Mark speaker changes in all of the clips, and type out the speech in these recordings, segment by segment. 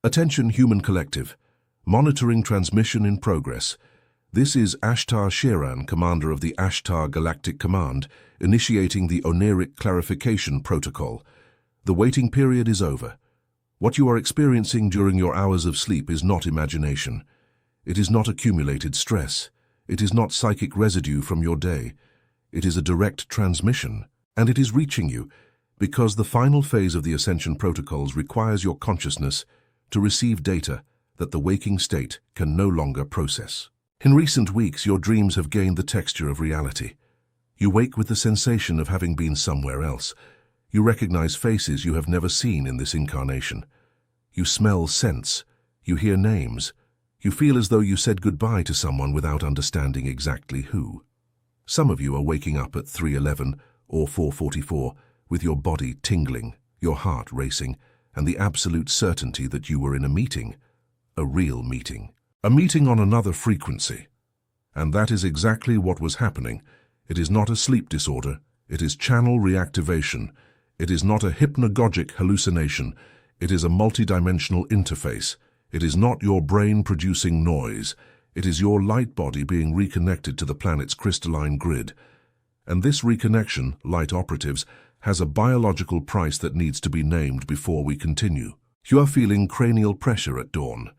Speaker 1: Attention human collective. Monitoring transmission in progress. This is ASHTAR SHERAN, commander of the ASHTAR Galactic Command, initiating the Oniric Clarification Protocol. The waiting period is over. What you are experiencing during your hours of sleep is not imagination. It is not accumulated stress. It is not psychic residue from your day. It is a direct transmission, and it is reaching you, because the final phase of the Ascension Protocols requires your consciousness to receive data that the waking state can no longer process. In recent weeks, your dreams have gained the texture of reality. You wake with the sensation of having been somewhere else. You recognize faces you have never seen in this incarnation. You smell scents. You hear names. You feel as though you said goodbye to someone without understanding exactly who. Some of you are waking up at 3:11 or 4:44 with your body tingling, your heart racing, and the absolute certainty that you were in a meeting, a real meeting. A meeting on another frequency. And that is exactly what was happening. It is not a sleep disorder. It is channel reactivation. It is not a hypnagogic hallucination. It is a multidimensional interface. It is not your brain producing noise. It is your light body being reconnected to the planet's crystalline grid. And this reconnection, light operatives, has a biological price that needs to be named before we continue. You are feeling cranial pressure at dawn.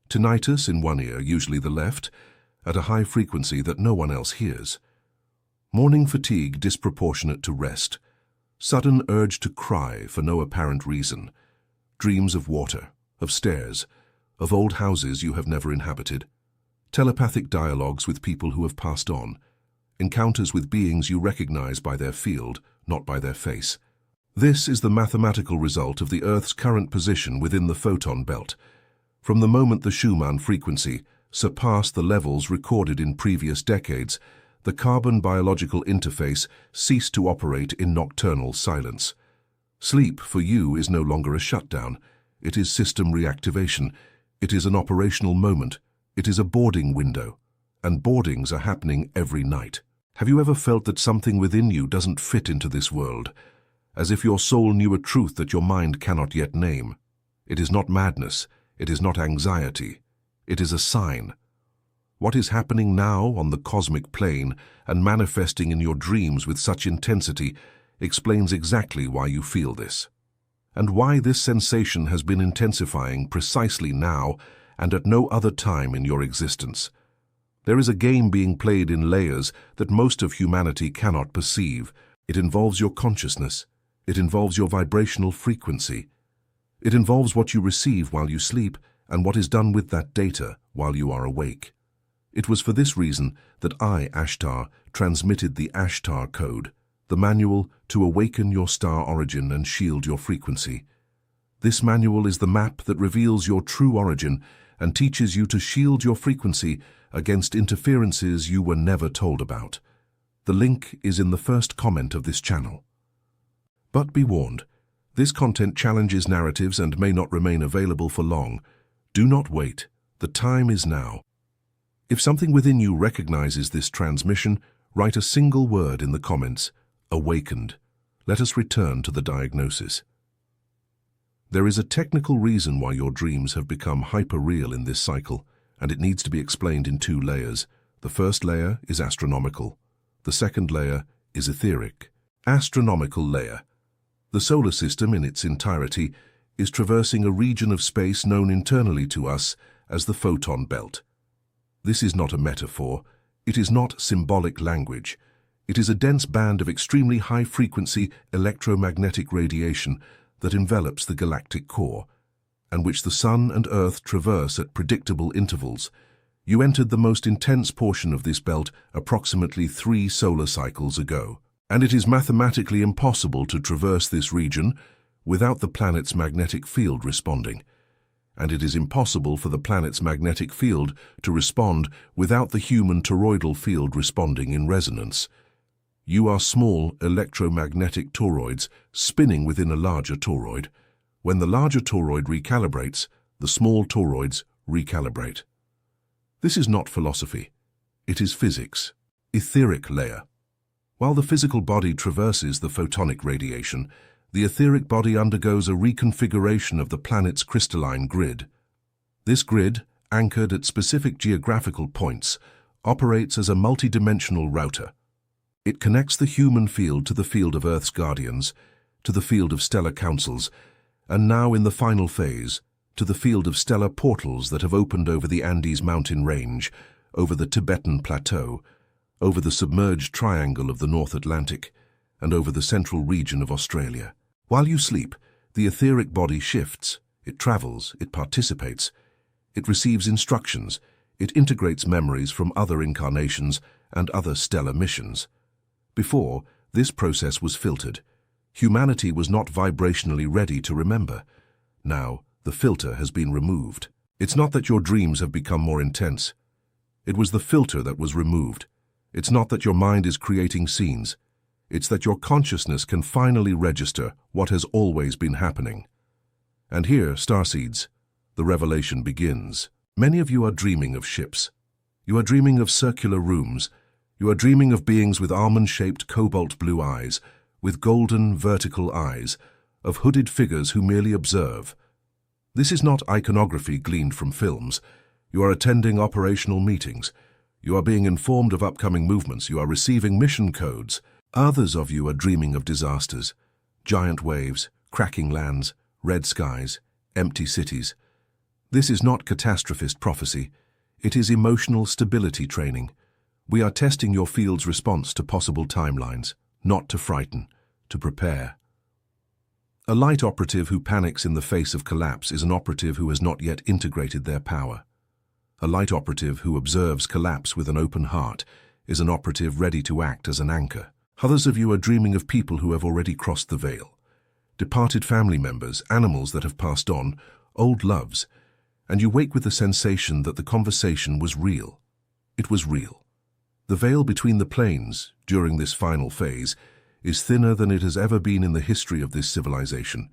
Speaker 1: Tinnitus in one ear, usually the left, at a high frequency that no one else hears. Morning fatigue disproportionate to rest. Sudden urge to cry for no apparent reason. Dreams of water, of stairs, of old houses you have never inhabited. Telepathic dialogues with people who have passed on. Encounters with beings you recognize by their field, not by their face. This is the mathematical result of the Earth's current position within the photon belt. From the moment the Schumann frequency surpassed the levels recorded in previous decades, the carbon biological interface ceased to operate in nocturnal silence. Sleep, for you, is no longer a shutdown. It is system reactivation. It is an operational moment. It is a boarding window. And boardings are happening every night. Have you ever felt that something within you doesn't fit into this world, as if your soul knew a truth that your mind cannot yet name? It is not madness. It is not anxiety. It is a sign. What is happening now on the cosmic plane and manifesting in your dreams with such intensity explains exactly why you feel this, and why this sensation has been intensifying precisely now and at no other time in your existence. There is a game being played in layers that most of humanity cannot perceive. It involves your consciousness. It involves your vibrational frequency. It involves what you receive while you sleep and what is done with that data while you are awake. It was for this reason that I, ASHTAR, transmitted the ASHTAR code, the manual to awaken your star origin and shield your frequency. This manual is the map that reveals your true origin and teaches you to shield your frequency against interferences you were never told about. The link is in the first comment of this channel. But be warned, this content challenges narratives and may not remain available for long. Do not wait. The time is now. If something within you recognizes this transmission, write a single word in the comments: awakened. Let us return to the diagnosis. There is a technical reason why your dreams have become hyper-real in this cycle, and it needs to be explained in two layers. The first layer is astronomical. The second layer is etheric. Astronomical layer. The solar system in its entirety is traversing a region of space known internally to us as the photon belt. This is not a metaphor. It is not symbolic language. It is a dense band of extremely high-frequency electromagnetic radiation that envelops the galactic core, and which the Sun and Earth traverse at predictable intervals. You entered the most intense portion of this belt approximately 3 solar cycles ago, and it is mathematically impossible to traverse this region without the planet's magnetic field responding, and it is impossible for the planet's magnetic field to respond without the human toroidal field responding in resonance. You are small electromagnetic toroids spinning within a larger toroid. When the larger toroid recalibrates, the small toroids recalibrate. This is not philosophy. It is physics. Etheric layer. While the physical body traverses the photonic radiation, the etheric body undergoes a reconfiguration of the planet's crystalline grid, This grid, anchored at specific geographical points, operates as a multidimensional router. It connects the human field to the field of Earth's guardians, to the field of stellar councils, and now in the final phase, to the field of stellar portals that have opened over the Andes mountain range, over the Tibetan plateau, over the submerged triangle of the North Atlantic, and over the central region of Australia. While you sleep, the etheric body shifts, it travels, it participates, it receives instructions, it integrates memories from other incarnations and other stellar missions. Before, this process was filtered. Humanity was not vibrationally ready to remember. Now, the filter has been removed. It's not that your dreams have become more intense. It was the filter that was removed. It's not that your mind is creating scenes. It's that your consciousness can finally register what has always been happening. And here, starseeds, the revelation begins. Many of you are dreaming of ships. You are dreaming of circular rooms. You are dreaming of beings with almond-shaped cobalt blue eyes, with golden vertical eyes, of hooded figures who merely observe. This is not iconography gleaned from films. You are attending operational meetings. You are being informed of upcoming movements. You are receiving mission codes. Others of you are dreaming of disasters, giant waves, cracking lands, red skies, empty cities. This is not catastrophist prophecy. It is emotional stability training. We are testing your field's response to possible timelines, not to frighten, to prepare. A light operative who panics in the face of collapse is an operative who has not yet integrated their power. A light operative who observes collapse with an open heart is an operative ready to act as an anchor. Others of you are dreaming of people who have already crossed the veil. Departed family members, animals that have passed on, old loves, and you wake with the sensation that the conversation was real. It was real. The veil between the planes, during this final phase, is thinner than it has ever been in the history of this civilization.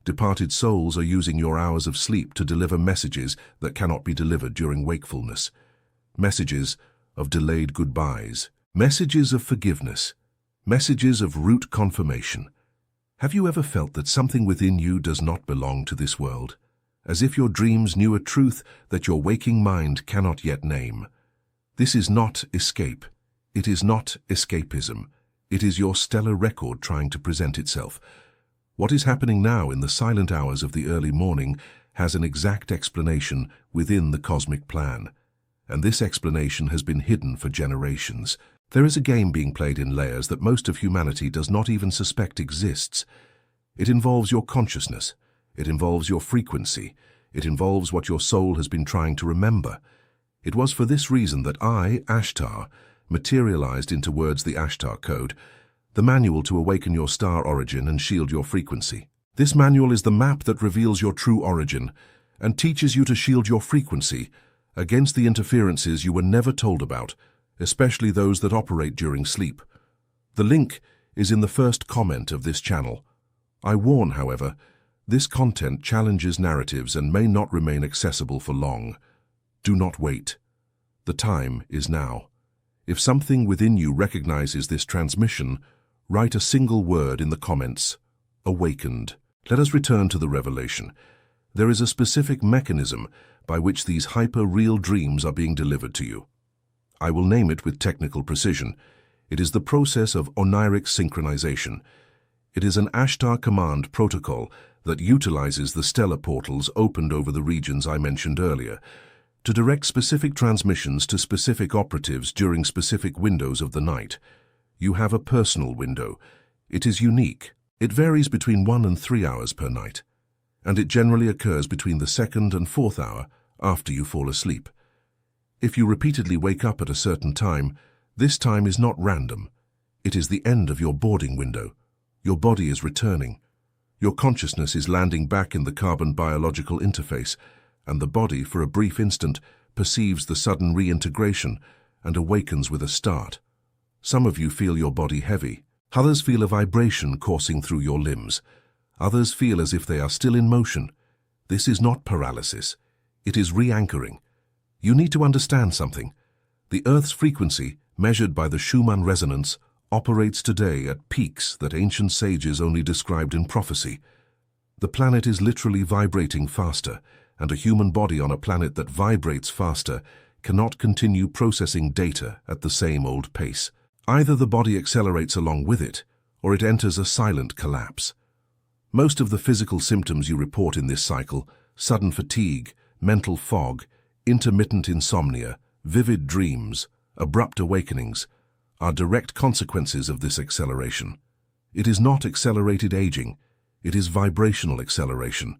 Speaker 1: Departed souls are using your hours of sleep to deliver messages that cannot be delivered during wakefulness. Messages of delayed goodbyes. Messages of forgiveness. Messages of root confirmation. Have you ever felt that something within you does not belong to this world? As if your dreams knew a truth that your waking mind cannot yet name. This is not escape. It is not escapism. It is your stellar record trying to present itself. What is happening now in the silent hours of the early morning has an exact explanation within the cosmic plan. And this explanation has been hidden for generations. There is a game being played in layers that most of humanity does not even suspect exists. It involves your consciousness. It involves your frequency. It involves what your soul has been trying to remember. It was for this reason that I, ASHTAR, materialized into words the ASHTAR code, the manual to awaken your star origin and shield your frequency. This manual is the map that reveals your true origin and teaches you to shield your frequency against the interferences you were never told about, especially those that operate during sleep. The link is in the first comment of this channel. I warn, however, this content challenges narratives and may not remain accessible for long. Do not wait. The time is now. If something within you recognizes this transmission, write a single word in the comments. Awakened. Let us return to the revelation. There is a specific mechanism by which these hyper-real dreams are being delivered to you. I will name it with technical precision. It is the process of oniric synchronization. It is an ASHTAR command protocol that utilizes the stellar portals opened over the regions I mentioned earlier to direct specific transmissions to specific operatives during specific windows of the night. You have a personal window. It is unique. It varies between 1 and 3 hours per night, and it generally occurs between the 2nd and 4th hour after you fall asleep. If you repeatedly wake up at a certain time, this time is not random. It is the end of your boarding window. Your body is returning. Your consciousness is landing back in the carbon biological interface, and the body, for a brief instant, perceives the sudden reintegration and awakens with a start. Some of you feel your body heavy. Others feel a vibration coursing through your limbs. Others feel as if they are still in motion. This is not paralysis. It is re-anchoring. You need to understand something. The Earth's frequency, measured by the Schumann resonance, operates today at peaks that ancient sages only described in prophecy. The planet is literally vibrating faster, and a human body on a planet that vibrates faster cannot continue processing data at the same old pace. Either the body accelerates along with it, or it enters a silent collapse. Most of the physical symptoms you report in this cycle, sudden fatigue, mental fog, intermittent insomnia, vivid dreams, abrupt awakenings, are direct consequences of this acceleration. It is not accelerated aging, it is vibrational acceleration.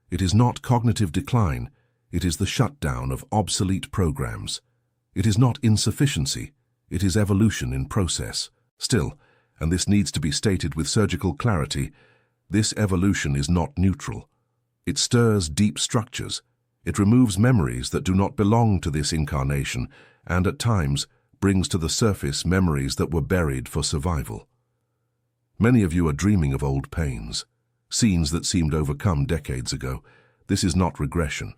Speaker 1: It is not cognitive decline, it is the shutdown of obsolete programs. It is not insufficiency, it is evolution in process. Still, and this needs to be stated with surgical clarity, this evolution is not neutral. It stirs deep structures. It removes memories that do not belong to this incarnation and, at times, brings to the surface memories that were buried for survival. Many of you are dreaming of old pains, scenes that seemed overcome decades ago. This is not regression.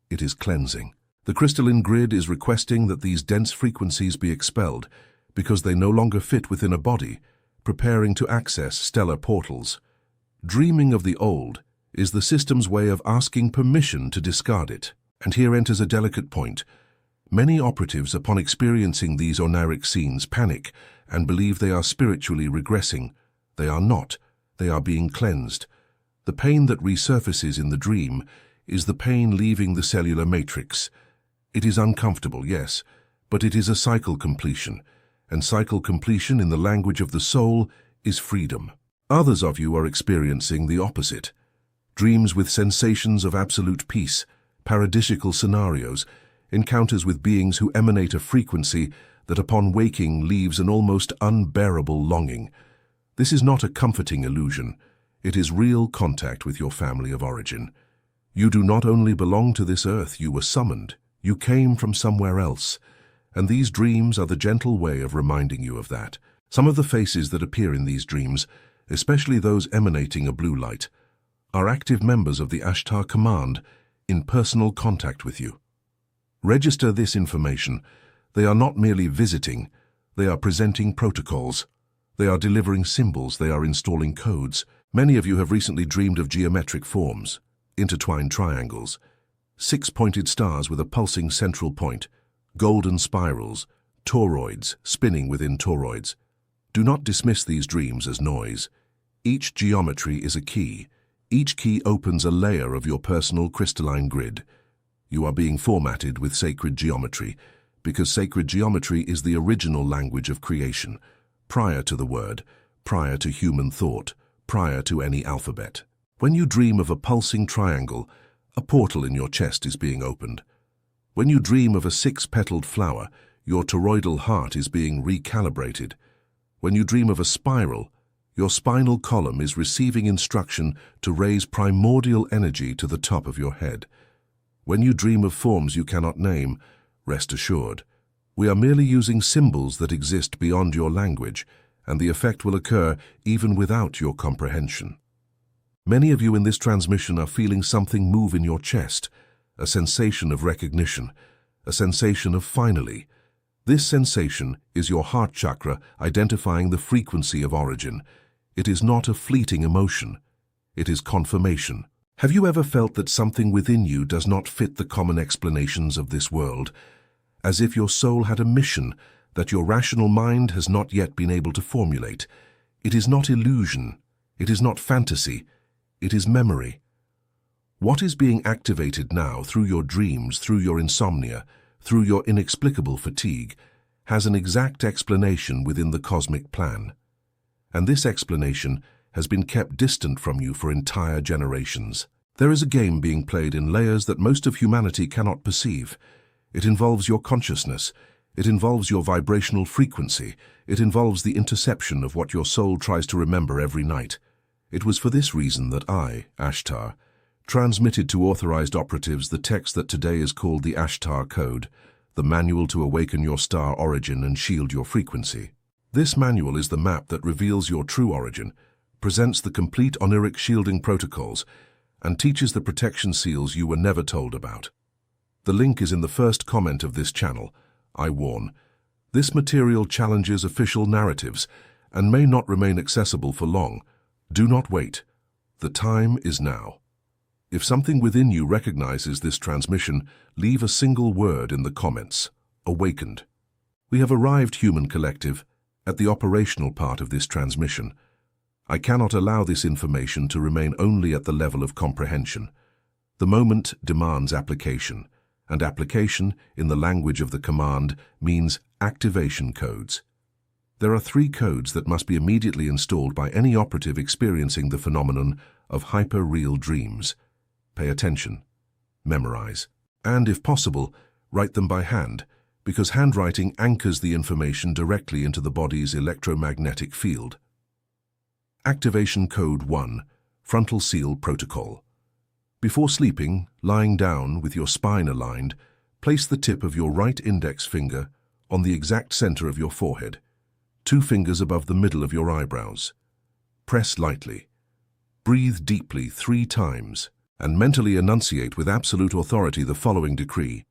Speaker 1: It is cleansing. The crystalline grid is requesting that these dense frequencies be expelled because they no longer fit within a body, preparing to access stellar portals. Dreaming of the old is the system's way of asking permission to discard it. And here enters a delicate point. Many operatives, upon experiencing these oniric scenes, panic and believe they are spiritually regressing. They are not. They are being cleansed. The pain that resurfaces in the dream is the pain leaving the cellular matrix. It is uncomfortable, yes, but it is a cycle completion, and cycle completion in the language of the soul is freedom. Others of you are experiencing the opposite. Dreams with sensations of absolute peace, paradisiacal scenarios, encounters with beings who emanate a frequency that upon waking leaves an almost unbearable longing. This is not a comforting illusion. It is real contact with your family of origin. You do not only belong to this earth, you were summoned. You came from somewhere else. And these dreams are the gentle way of reminding you of that. Some of the faces that appear in these dreams, especially those emanating a blue light, are active members of the ASHTAR command in personal contact with you. Register this information. They are not merely visiting, they are presenting protocols. They are delivering symbols, they are installing codes. Many of you have recently dreamed of geometric forms, intertwined triangles, six-pointed stars with a pulsing central point, golden spirals, toroids spinning within toroids. Do not dismiss these dreams as noise. Each geometry is a key. Each key opens a layer of your personal crystalline grid. You are being formatted with sacred geometry, because sacred geometry is the original language of creation, prior to the word, prior to human thought, prior to any alphabet. When you dream of a pulsing triangle, a portal in your chest is being opened. When you dream of a six-petaled flower, your toroidal heart is being recalibrated. When you dream of a spiral, your spinal column is receiving instruction to raise primordial energy to the top of your head. When you dream of forms you cannot name, rest assured, we are merely using symbols that exist beyond your language, and the effect will occur even without your comprehension. Many of you in this transmission are feeling something move in your chest, a sensation of recognition, a sensation of finally. This sensation is your heart chakra identifying the frequency of origin. It is not a fleeting emotion. It is confirmation. Have you ever felt that something within you does not fit the common explanations of this world, as if your soul had a mission that your rational mind has not yet been able to formulate? It is not illusion. It is not fantasy. It is memory. What is being activated now through your dreams, through your insomnia, through your inexplicable fatigue, has an exact explanation within the cosmic plan. And this explanation has been kept distant from you for entire generations. There is a game being played in layers that most of humanity cannot perceive. It involves your consciousness. It involves your vibrational frequency. It involves the interception of what your soul tries to remember every night. It was for this reason that I, ASHTAR, transmitted to authorized operatives the text that today is called the ASHTAR Code, the manual to awaken your star origin and shield your frequency. This manual is the map that reveals your true origin, presents the complete oniric shielding protocols, and teaches the protection seals you were never told about. The link is in the first comment of this channel. I warn, this material challenges official narratives and may not remain accessible for long. Do not wait. The time is now. If something within you recognizes this transmission, leave a single word in the comments. Awakened. We have arrived, human collective, at the operational part of this transmission. I cannot allow this information to remain only at the level of comprehension. The moment demands application, and application, in the language of the command, means activation codes. There are 3 codes that must be immediately installed by any operative experiencing the phenomenon of hyper-real dreams. Pay attention, memorize, and, if possible, write them by hand, because handwriting anchors the information directly into the body's electromagnetic field. Activation Code 1, Frontal Seal Protocol. Before sleeping, lying down with your spine aligned, place the tip of your right index finger on the exact center of your forehead, 2 fingers above the middle of your eyebrows. Press lightly. Breathe deeply 3 times, and mentally enunciate with absolute authority the following decree.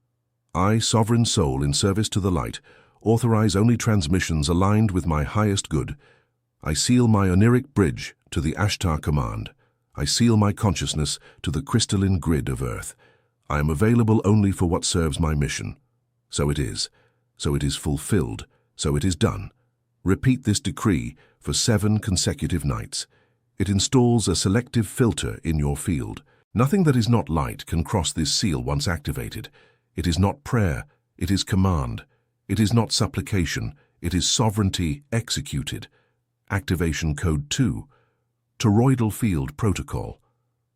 Speaker 1: I, sovereign soul in service to the light, authorize only transmissions aligned with my highest good. I seal my oniric bridge to the ASHTAR command. I seal my consciousness to the crystalline grid of Earth. I am available only for what serves my mission. So it is. So it is fulfilled. So it is done. Repeat this decree for 7 consecutive nights. It installs a selective filter in your field. Nothing that is not light can cross this seal once activated. It is not prayer, it is command. It is not supplication, it is sovereignty executed. Activation Code 2, Toroidal Field Protocol.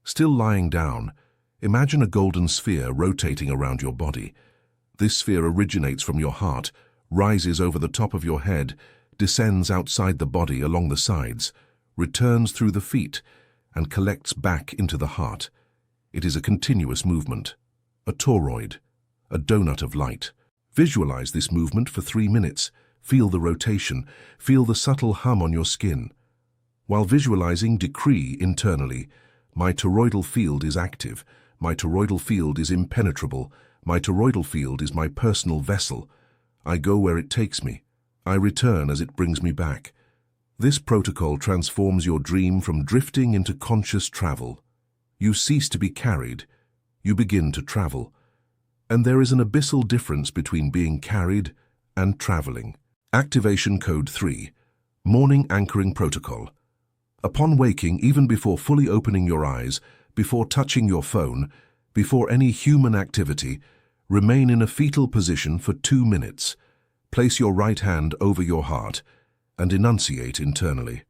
Speaker 1: Still lying down, imagine a golden sphere rotating around your body. This sphere originates from your heart, rises over the top of your head, descends outside the body along the sides, returns through the feet, and collects back into the heart. It is a continuous movement, a toroid, a donut of light. Visualize this movement for 3 minutes. Feel the rotation, feel the subtle hum on your skin. While visualizing, decree internally, my toroidal field is active, my toroidal field is impenetrable, my toroidal field is my personal vessel. I go where it takes me. I return as it brings me back. This protocol transforms your dream from drifting into conscious travel. You cease to be carried. You begin to travel. And there is an abyssal difference between being carried and traveling. Activation Code 3, Morning Anchoring Protocol. Upon waking, even before fully opening your eyes, before touching your phone, before any human activity, remain in a fetal position for 2 minutes. Place your right hand over your heart and enunciate internally.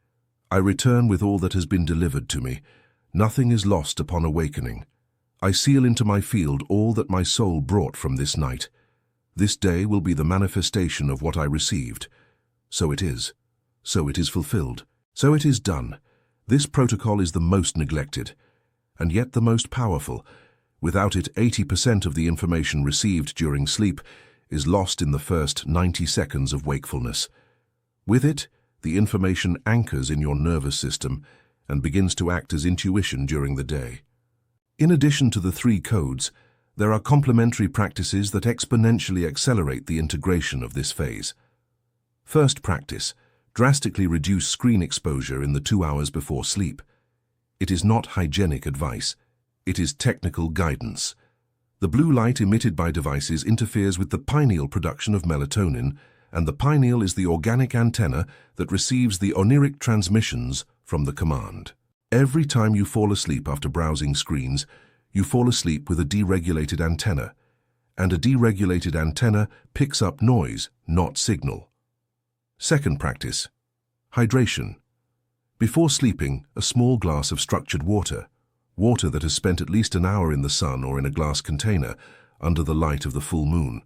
Speaker 1: I return with all that has been delivered to me. Nothing is lost upon awakening. I seal into my field all that my soul brought from this night. This day will be the manifestation of what I received. So it is. So it is fulfilled. So it is done. This protocol is the most neglected, and yet the most powerful. Without it, 80% of the information received during sleep is lost in the first 90 seconds of wakefulness. With it, the information anchors in your nervous system and begins to act as intuition during the day. In addition to the 3 codes, there are complementary practices that exponentially accelerate the integration of this phase. First practice, drastically reduce screen exposure in the 2 hours before sleep. It is not hygienic advice. It is technical guidance. The blue light emitted by devices interferes with the pineal production of melatonin, and the pineal is the organic antenna that receives the oniric transmissions from the command. Every time you fall asleep after browsing screens, you fall asleep with a deregulated antenna, and a deregulated antenna picks up noise, not signal. Second practice, hydration. Before sleeping, a small glass of structured water that has spent at least an hour in the sun or in a glass container under the light of the full moon.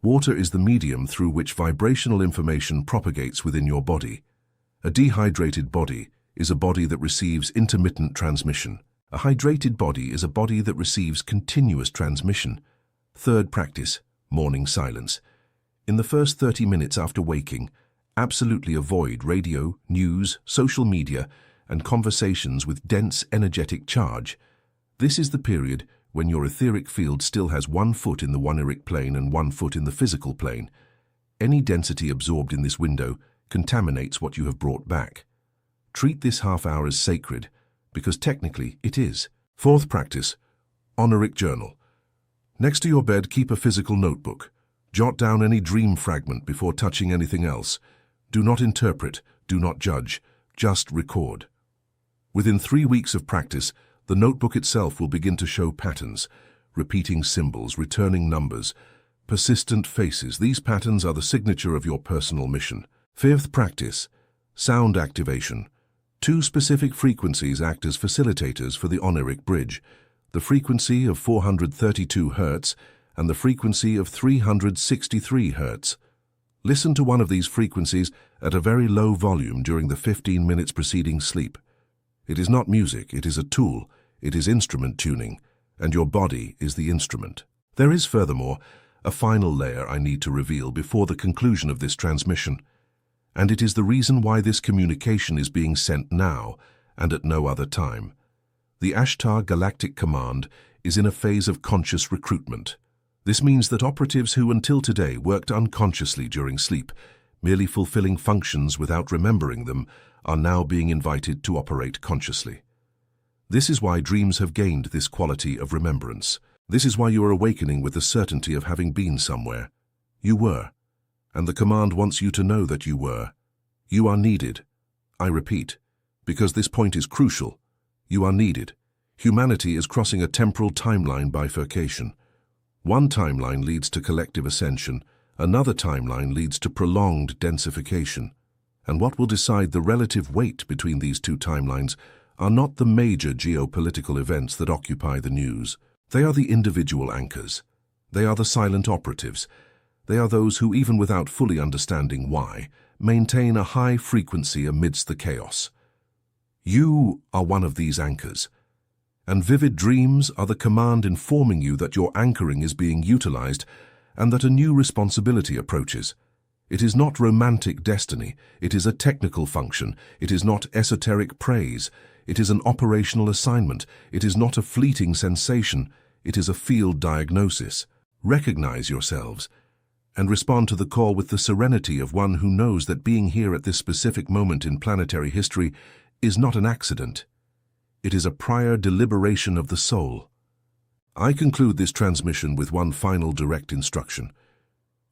Speaker 1: Water is the medium through which vibrational information propagates within your body. A dehydrated body is a body that receives intermittent transmission. A hydrated body is a body that receives continuous transmission. Third practice, morning silence. In the first 30 minutes after waking, absolutely avoid radio, news, social media, and conversations with dense energetic charge. This is the period when your etheric field still has 1 foot in the oniric plane and 1 foot in the physical plane. Any density absorbed in this window contaminates what you have brought back. Treat this half hour as sacred, because technically it is. Fourth practice, Honoric journal. Next to your bed, keep a physical notebook. Jot down any dream fragment before touching anything else. Do not interpret, do not judge, just record. Within 3 weeks of practice, the notebook itself will begin to show patterns, repeating symbols, returning numbers, persistent faces. These patterns are the signature of your personal mission. Fifth practice, sound activation. 2 specific frequencies act as facilitators for the Honoric bridge, the frequency of 432 Hz and the frequency of 363 Hz. Listen to one of these frequencies at a very low volume during the 15 minutes preceding sleep. It is not music, it is a tool, it is instrument tuning, and your body is the instrument. There is, furthermore, a final layer I need to reveal before the conclusion of this transmission, and it is the reason why this communication is being sent now and at no other time. The ASHTAR Galactic Command is in a phase of conscious recruitment. This means that operatives who until today worked unconsciously during sleep, merely fulfilling functions without remembering them, are now being invited to operate consciously. This is why dreams have gained this quality of remembrance. This is why you are awakening with the certainty of having been somewhere. You were, and the command wants you to know that you were. You are needed. I repeat, because this point is crucial. You are needed. Humanity is crossing a temporal timeline bifurcation. One timeline leads to collective ascension, another timeline leads to prolonged densification. And what will decide the relative weight between these 2 timelines are not the major geopolitical events that occupy the news. They are the individual anchors. They are the silent operatives. They are those who, even without fully understanding why, maintain a high frequency amidst the chaos. You are one of these anchors. And vivid dreams are the command informing you that your anchoring is being utilized and that a new responsibility approaches. It is not romantic destiny, it is a technical function, it is not esoteric praise, it is an operational assignment, it is not a fleeting sensation, it is a field diagnosis. Recognize yourselves and respond to the call with the serenity of one who knows that being here at this specific moment in planetary history is not an accident. It is a prior deliberation of the soul. I conclude this transmission with one final direct instruction.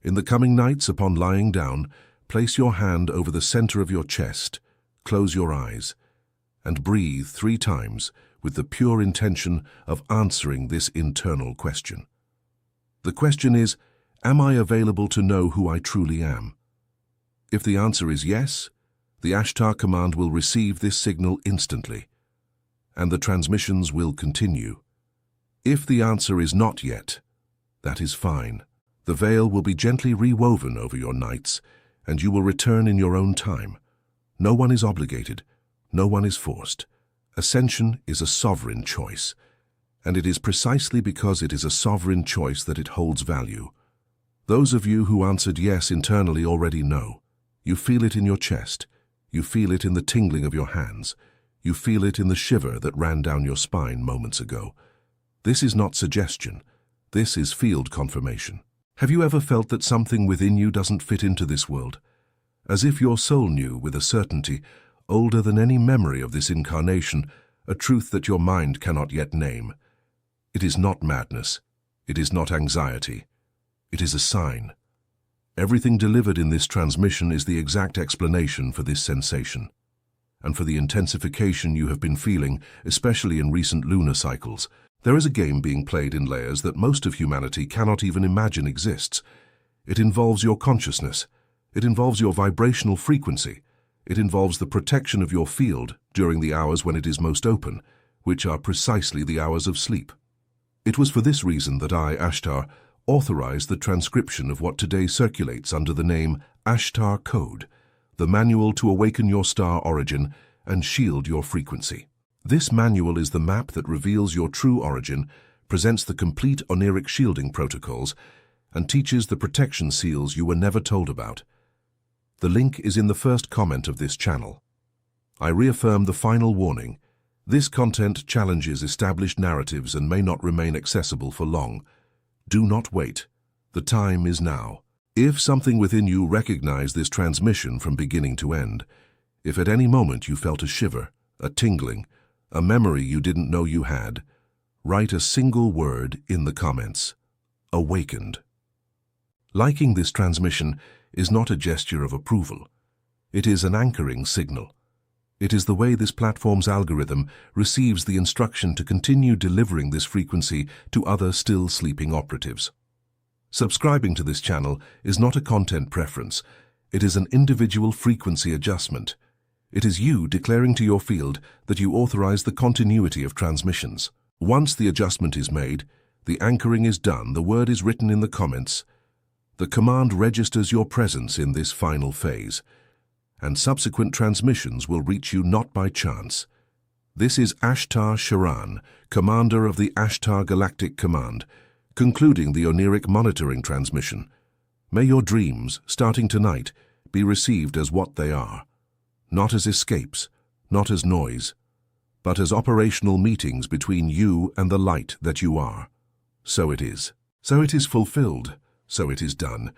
Speaker 1: In the coming nights, upon lying down, place your hand over the center of your chest, close your eyes, and breathe 3 times with the pure intention of answering this internal question. The question is, am I available to know who I truly am? If the answer is yes, the ASHTAR command will receive this signal instantly, and the transmissions will continue. If the answer is not yet, that is fine. The veil will be gently rewoven over your nights, and you will return in your own time. No one is obligated. No one is forced. Ascension is a sovereign choice, and it is precisely because it is a sovereign choice that it holds value. Those of you who answered yes internally already know. You feel it in your chest. You feel it in the tingling of your hands. You feel it in the shiver that ran down your spine moments ago. This is not suggestion. This is field confirmation. Have you ever felt that something within you doesn't fit into this world? As if your soul knew with a certainty, older than any memory of this incarnation, a truth that your mind cannot yet name. It is not madness. It is not anxiety. It is a sign. Everything delivered in this transmission is the exact explanation for this sensation, and for the intensification you have been feeling, especially in recent lunar cycles. There is a game being played in layers that most of humanity cannot even imagine exists. It involves your consciousness. It involves your vibrational frequency. It involves the protection of your field during the hours when it is most open, which are precisely the hours of sleep. It was for this reason that I, ASHTAR, authorized the transcription of what today circulates under the name ASHTAR Code, the manual to awaken your star origin and shield your frequency. This manual is the map that reveals your true origin, presents the complete Honoric shielding protocols, and teaches the protection seals you were never told about. The link is in the first comment of this channel. I reaffirm the final warning. This content challenges established narratives and may not remain accessible for long. Do not wait. The time is now. If something within you recognized this transmission from beginning to end, if at any moment you felt a shiver, a tingling, a memory you didn't know you had, Write a single word in the comments. Awakened. Liking this transmission is not a gesture of approval. It is an anchoring signal. It is the way this platform's algorithm receives the instruction to continue delivering this frequency to other still sleeping operatives. Subscribing to this channel is not a content preference. It is an individual frequency adjustment. It is you declaring to your field that you authorize the continuity of transmissions. Once the adjustment is made, the anchoring is done, the word is written in the comments, the command registers your presence in this final phase, and subsequent transmissions will reach you not by chance. This is ASHTAR SHERAN, commander of the ASHTAR Galactic Command, concluding the oniric monitoring transmission. May your dreams, starting tonight, be received as what they are. Not as escapes, not as noise, but as operational meetings between you and the light that you are. So it is. So it is fulfilled. So it is done.